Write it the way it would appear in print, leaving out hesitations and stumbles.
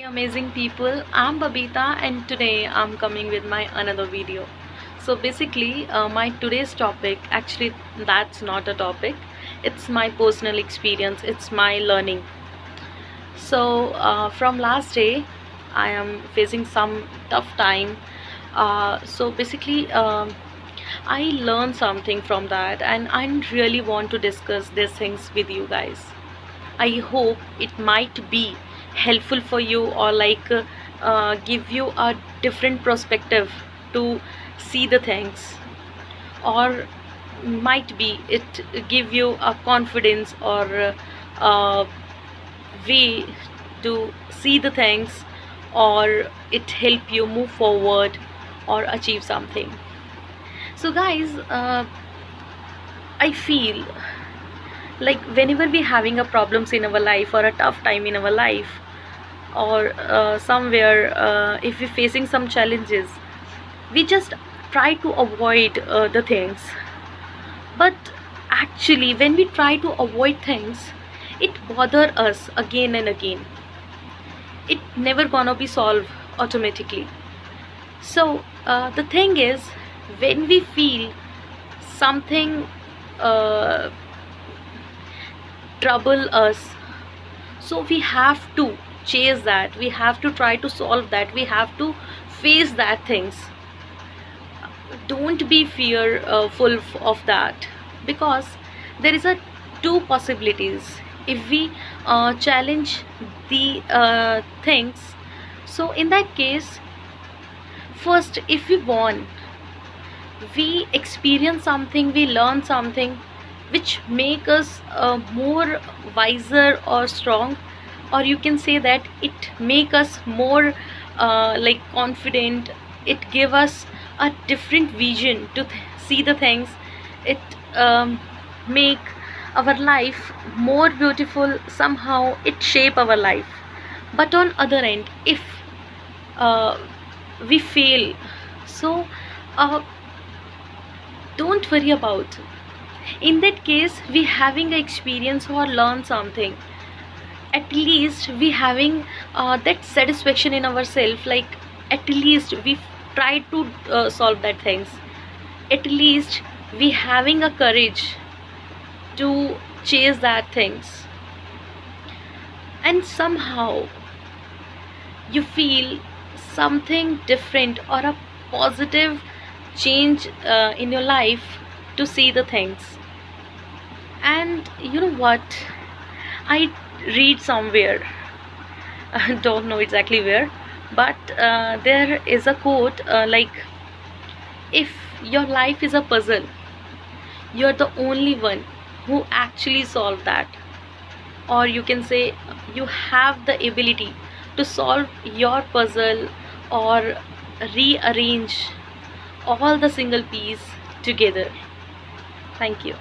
Amazing people, I'm Babita and today I'm coming with my another video. So basically my today's topic, actually that's not a topic, it's my personal experience, it's my learning. So from last day I am facing some tough time. So basically I learned something from that and I really want to discuss these things with you guys. I hope it might be helpful for you, or give you a different perspective to see the things, or might be it give you a confidence or a way to see the things, or it help you move forward or achieve something. So guys, I feel like whenever we having a problems in our life or a tough time in our life, or somewhere if we're facing some challenges, we just try to avoid the things. But actually when we try to avoid things, it bother us again and again. It never gonna be solved automatically. So the thing is, when we feel something trouble us, so we have to chase that, we have to try to solve that, we have to face that things. Don't be fearful of that, because there is a two possibilities. If we challenge the things, so in that case, first if we won, we experience something, we learn something which make us more wiser or strong, or you can say that it make us more confident. It give us a different vision to see the things. It make our life more beautiful, somehow it shape our life. But on other end, if uh, we fail, so uh, don't worry about. In that case, we having a experience or learn something. At least we having that satisfaction in ourselves, like at least we try to solve that things. At least we having a courage to chase that things, and somehow you feel something different or a positive change in your life to see the things. And you know what, I read somewhere, I don't know exactly where, but there is a quote if your life is a puzzle, you're the only one who actually solve that. Or you can say you have the ability to solve your puzzle, or rearrange all the single piece together. Thank you.